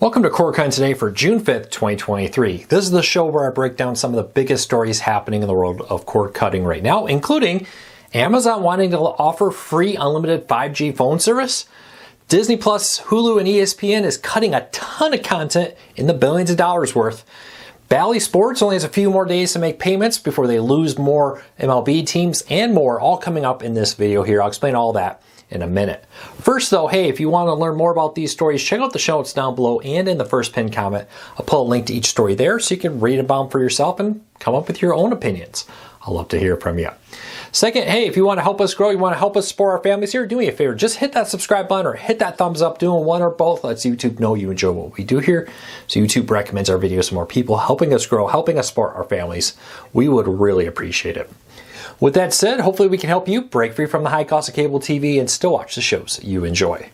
Welcome to Cord Cutting Today for June 5th, 2023. This is the show where I break down some of the biggest stories happening in the world of cord cutting right now, including Amazon wanting to offer free unlimited 5G phone service, Disney Plus, Hulu, and ESPN is cutting a ton of content in the billions of dollars worth. Bally Sports only has a few more days to make payments before they lose more MLB teams and more, all coming up in this video here. I'll explain all that in a minute. First though, hey, if you want to learn more about these stories, check out the show notes down below and in the first pinned comment. I'll put a link to each story there so you can read about them for yourself and come up with your own opinions. I'd love to hear from you. Second, hey, if you want to help us grow, you want to help us support our families here, do me a favor, just hit that subscribe button or hit that thumbs up. Doing one or both lets YouTube know you enjoy what we do here. So YouTube recommends our videos to more people, helping us grow, helping us support our families. We would really appreciate it. With that said, hopefully we can help you break free from the high cost of cable TV and still watch the shows you enjoy.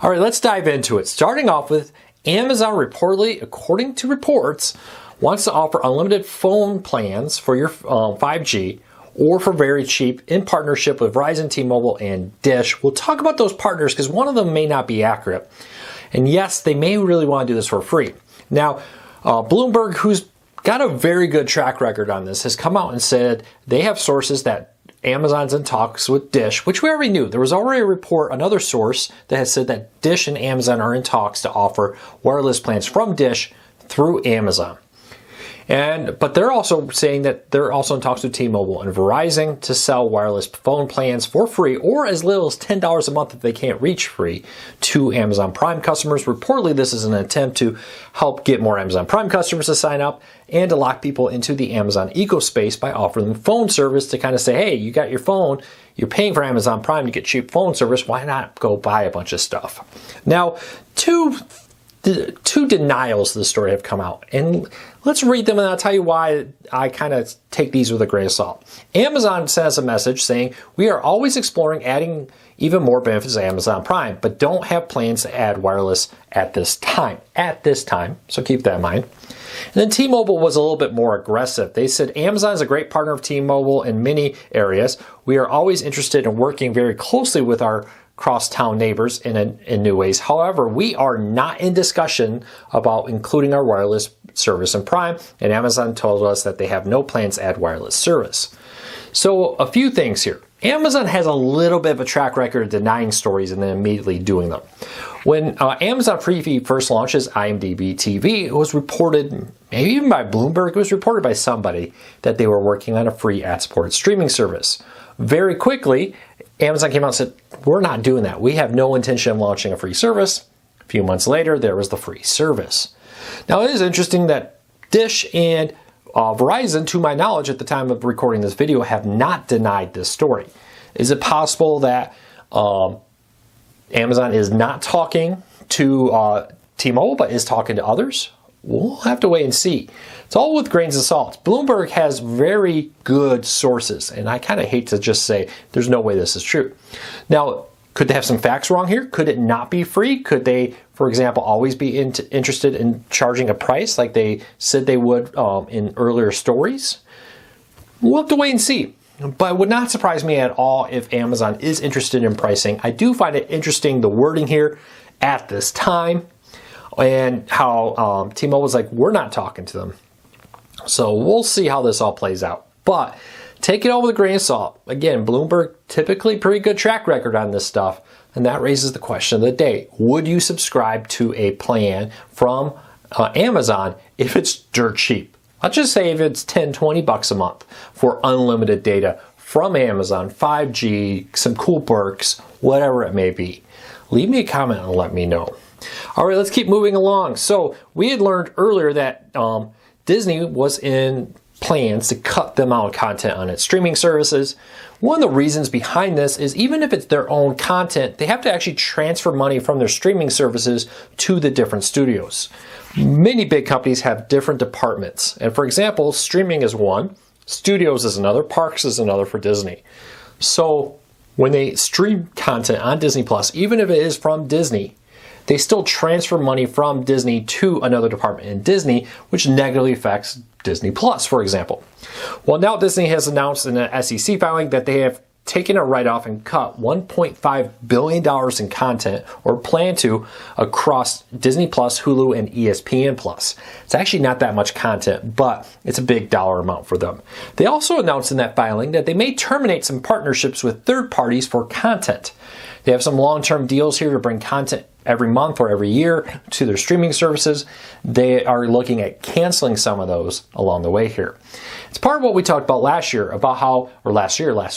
All right, let's dive into it. Starting off with Amazon reportedly, according to reports, wants to offer unlimited phone plans for your 5G or for very cheap in partnership with Verizon, T-Mobile, and Dish. We'll talk about those partners because one of them may not be accurate. And yes, they may really want to do this for free. Now, Bloomberg, who's got a very good track record on this, has come out and said they have sources that Amazon's in talks with Dish, which we already knew. There was already a report, another source, that has said that Dish and Amazon are in talks to offer wireless plans from Dish through Amazon. But they're also saying that they're also in talks with T-Mobile and Verizon to sell wireless phone plans for free or as little as $10 a month if they can't reach free to Amazon Prime customers. Reportedly, this is an attempt to help get more Amazon Prime customers to sign up and to lock people into the Amazon ecospace by offering them phone service to kind of say, hey, you got your phone, you're paying for Amazon Prime to get cheap phone service, why not go buy a bunch of stuff? Now, two denials of the story have come out, and let's read them and I'll tell you why I kind of take these with a grain of salt. Amazon sent us a message saying, we are always exploring adding even more benefits to Amazon Prime, but don't have plans to add wireless at this time. So keep that in mind. And then T-Mobile was a little bit more aggressive. They said, Amazon is a great partner of T-Mobile in many areas. We are always interested in working very closely with our crosstown neighbors in new ways. However, we are not in discussion about including our wireless service in Prime, and Amazon told us that they have no plans to add wireless service. So a few things here. Amazon has a little bit of a track record of denying stories and then immediately doing them. When Amazon Preview first launches IMDb TV, it was reported, maybe even by Bloomberg, it was reported by somebody that they were working on a free ad-supported streaming service. Very quickly, Amazon came out and said, we're not doing that. We have no intention of launching a free service. A few months later, there was the free service. Now, it is interesting that Dish and Verizon, to my knowledge at the time of recording this video, have not denied this story. Is it possible that Amazon is not talking to T-Mobile, but is talking to others? We'll have to wait and see. It's all with grains of salt. Bloomberg has very good sources, and I kind of hate to just say there's no way this is true. Now, could they have some facts wrong here? Could it not be free? Could they, for example, always be interested in charging a price like they said they would in earlier stories? We'll have to wait and see. But it would not surprise me at all if Amazon is interested in pricing. I do find it interesting, the wording here, at this time, and how T-Mobile was like, we're not talking to them. So we'll see how this all plays out. But take it all with a grain of salt. Again, Bloomberg, typically pretty good track record on this stuff. And that raises the question of the day. Would you subscribe to a plan from Amazon if it's dirt cheap? Let's just say if it's $10, $20 a month for unlimited data from Amazon, 5G, some cool perks, whatever it may be. Leave me a comment and let me know. All right, let's keep moving along. So we had learned earlier that Disney was in plans to cut the amount of content on its streaming services. One of the reasons behind this is even if it's their own content, they have to actually transfer money from their streaming services to the different studios. Many big companies have different departments. And for example, streaming is one, studios is another, parks is another for Disney. So when they stream content on Disney Plus, even if it is from Disney, they still transfer money from Disney to another department in Disney, which negatively affects Disney Plus, for example. Well, now Disney has announced in an SEC filing that they have taken a write-off and cut $1.5 billion in content, or plan to, across Disney Plus, Hulu, and ESPN Plus. It's actually not that much content, but it's a big dollar amount for them. They also announced in that filing that they may terminate some partnerships with third parties for content. They have some long-term deals here to bring content every month or every year to their streaming services. They are looking at canceling some of those along the way here. It's part of what we talked about last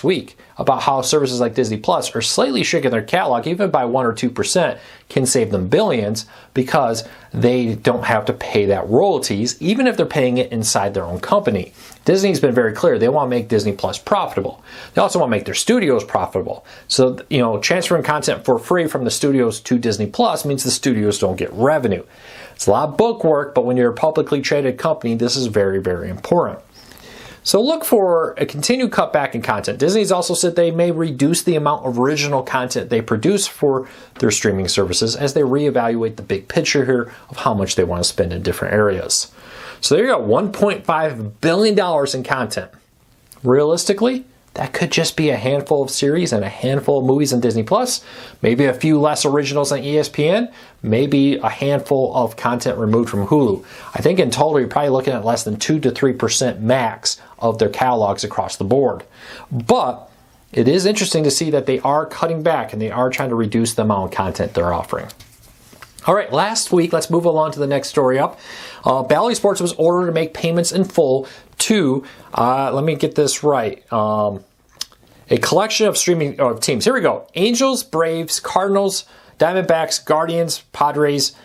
week, about how services like Disney Plus are slightly shrinking their catalog, even by 1 or 2%, can save them billions because they don't have to pay that royalties, even if they're paying it inside their own company. Disney's been very clear. They want to make Disney Plus profitable. They also want to make their studios profitable. So, transferring content for free from the studios to Disney Plus means the studios don't get revenue. It's a lot of book work, but when you're a publicly traded company, this is very, very important. So look for a continued cutback in content. Disney's also said they may reduce the amount of original content they produce for their streaming services as they reevaluate the big picture here of how much they want to spend in different areas. So there you go, $1.5 billion in content. Realistically, that could just be a handful of series and a handful of movies on Disney Plus, maybe a few less originals on ESPN, maybe a handful of content removed from Hulu. I think in total you're probably looking at less than 2 to 3% max of their catalogs across the board. But it is interesting to see that they are cutting back and they are trying to reduce the amount of content they're offering. All right, last week, let's move along to the next story up. Bally Sports was ordered to make payments in full to, let me get this right, a collection of streaming teams. Here we go. Angels, Braves, Cardinals, Diamondbacks, Guardians, Padres,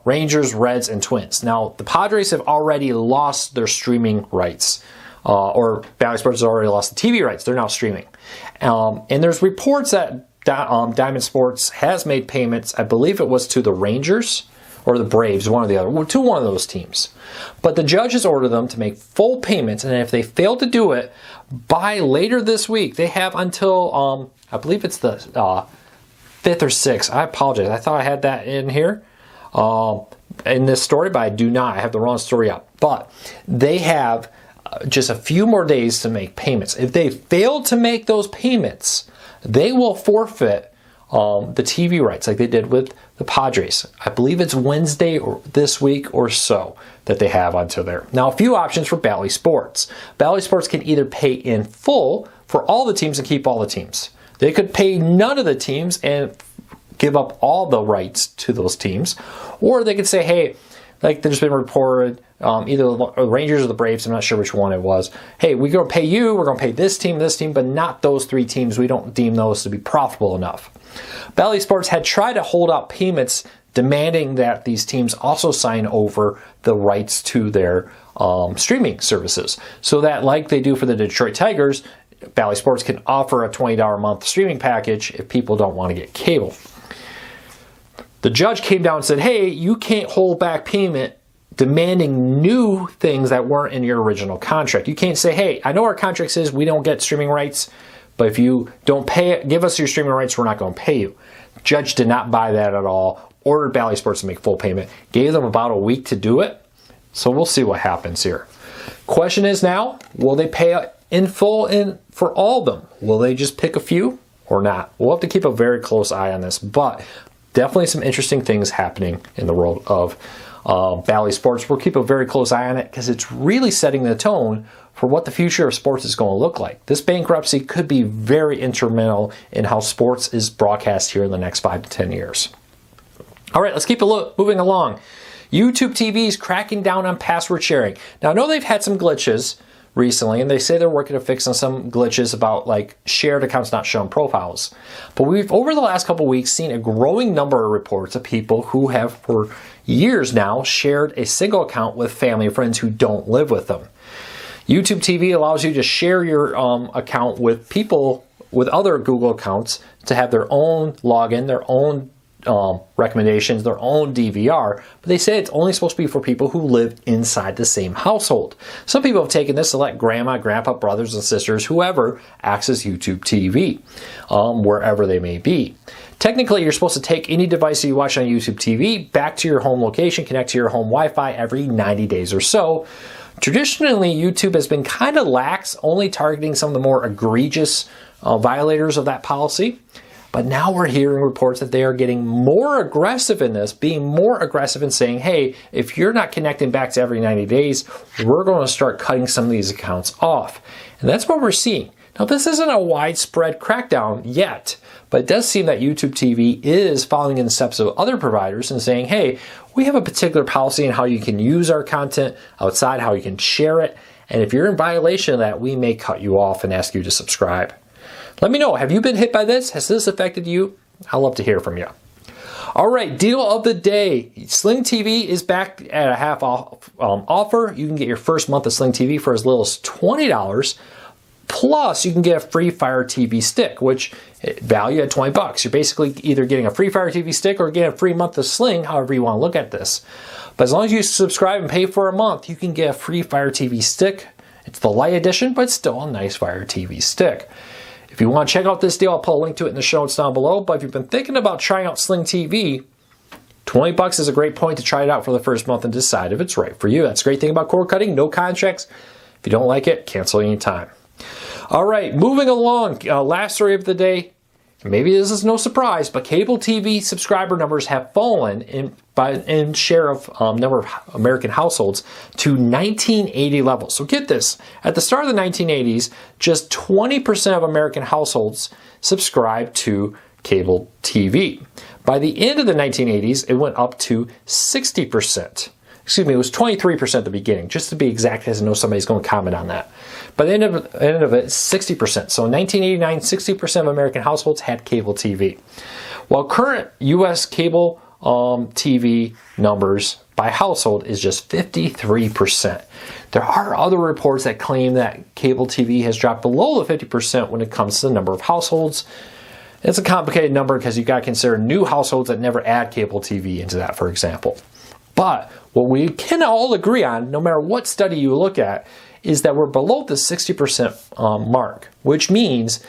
Rangers, Reds, and Twins. Now, the Padres have already lost their streaming rights, or Bally Sports has already lost the TV rights. They're now streaming. And there's reports that Diamond Sports has made payments, I believe it was to the Rangers or the Braves, one or the other, to one of those teams. But the judge has ordered them to make full payments, and if they fail to do it by later this week, they have until, I believe it's the 5th or 6th. I apologize. I thought I had that in here in this story, but I do not. I have the wrong story up. But they have just a few more days to make payments. If they fail to make those payments, they will forfeit the TV rights like they did with the Padres. I believe it's Wednesday or this week or so that they have until there. Now, a few options for Bally Sports. Bally Sports can either pay in full for all the teams and keep all the teams. They could pay none of the teams and give up all the rights to those teams. Or they could say, hey, like there's been reported, either the Rangers or the Braves, I'm not sure which one it was. Hey, we're going to pay you, we're going to pay this team, but not those 3 teams. We don't deem those to be profitable enough. Bally Sports had tried to hold out payments demanding that these teams also sign over the rights to their streaming services. So that, like they do for the Detroit Tigers, Bally Sports can offer a $20 a month streaming package if people don't want to get cable. The judge came down and said, hey, you can't hold back payment demanding new things that weren't in your original contract. You can't say, hey, I know our contract says we don't get streaming rights, but if you don't give us your streaming rights, we're not going to pay you. The judge did not buy that at all, ordered Bally Sports to make full payment, gave them about a week to do it. So we'll see what happens here. Question is now, will they pay in full for all of them? Will they just pick a few or not? We'll have to keep a very close eye on this, but definitely some interesting things happening in the world of Bally Sports. We'll keep a very close eye on it because it's really setting the tone for what the future of sports is going to look like. This bankruptcy could be very instrumental in how sports is broadcast here in the next 5 to 10 years. All right, let's keep moving along. YouTube TV is cracking down on password sharing. Now, I know they've had some glitches recently, and they say they're working to fix on some glitches about like shared accounts not shown profiles. But we've, over the last couple of weeks, seen a growing number of reports of people who have for years now shared a single account with family and friends who don't live with them. YouTube TV allows you to share your account with people with other Google accounts to have their own login, their own recommendations, their own DVR, but they say it's only supposed to be for people who live inside the same household. Some people have taken this to let grandma, grandpa, brothers and sisters, whoever, access YouTube TV, wherever they may be. Technically, you're supposed to take any device that you watch on YouTube TV back to your home location, connect to your home Wi-Fi every 90 days or so Traditionally, YouTube has been kind of lax, only targeting some of the more egregious violators of that policy. But now we're hearing reports that they are getting more aggressive in this, being more aggressive in saying, hey, if you're not connecting back to every 90 days, we're going to start cutting some of these accounts off. And that's what we're seeing. Now, this isn't a widespread crackdown yet, but it does seem that YouTube TV is following in the steps of other providers and saying, hey, we have a particular policy on how you can use our content outside, how you can share it. And if you're in violation of that, we may cut you off and ask you to subscribe. Let me know, have you been hit by this? Has this affected you? I'd love to hear from you. All right, deal of the day. Sling TV is back at a half off offer. You can get your first month of Sling TV for as little as $20. Plus, you can get a free Fire TV stick, which value at $20. You're basically either getting a free Fire TV stick or getting a free month of Sling, however you want to look at this. But as long as you subscribe and pay for a month, you can get a free Fire TV stick. It's the light edition, but still a nice Fire TV stick. If you want to check out this deal, I'll put a link to it in the show notes down below. But if you've been thinking about trying out Sling TV, $20 is a great point to try it out for the first month and decide if it's right for you. That's the great thing about cord cutting, no contracts. If you don't like it, cancel anytime. All right, moving along, last story of the day. Maybe this is no surprise, but cable TV subscriber numbers have fallen in share of number of American households to 1980 levels. So get this, at the start of the 1980s, just 20% of American households subscribed to cable TV. By the end of the 1980s, it went up to 60%. Excuse me, it was 23% at the beginning, just to be exact, as I know somebody's going to comment on that. By the end of it, 60%. So in 1989, 60% of American households had cable TV. While current U.S. cable TV numbers by household is just 53%. There are other reports that claim that cable TV has dropped below the 50% when it comes to the number of households. It's a complicated number because you've got to consider new households that never add cable TV into that, for example. But what we can all agree on, no matter what study you look at, is that we're below the 60% mark, which means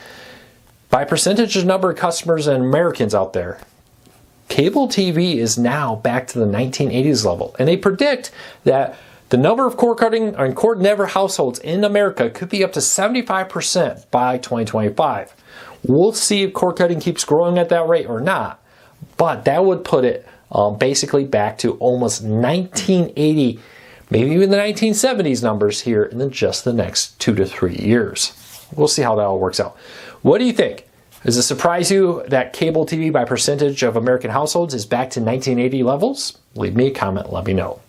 by percentage of number of customers and Americans out there, cable TV is now back to the 1980s level. And they predict that the number of cord cutting and cord never households in America could be up to 75% by 2025. We'll see if cord cutting keeps growing at that rate or not, but that would put it basically back to almost 1980, maybe even the 1970s numbers here in just the next 2 to 3 years. We'll see how that all works out. What do you think? Does it surprise you that cable TV by percentage of American households is back to 1980 levels? Leave me a comment, let me know.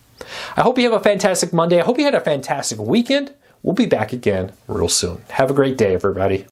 I hope you have a fantastic Monday. I hope you had a fantastic weekend. We'll be back again real soon. Have a great day, everybody.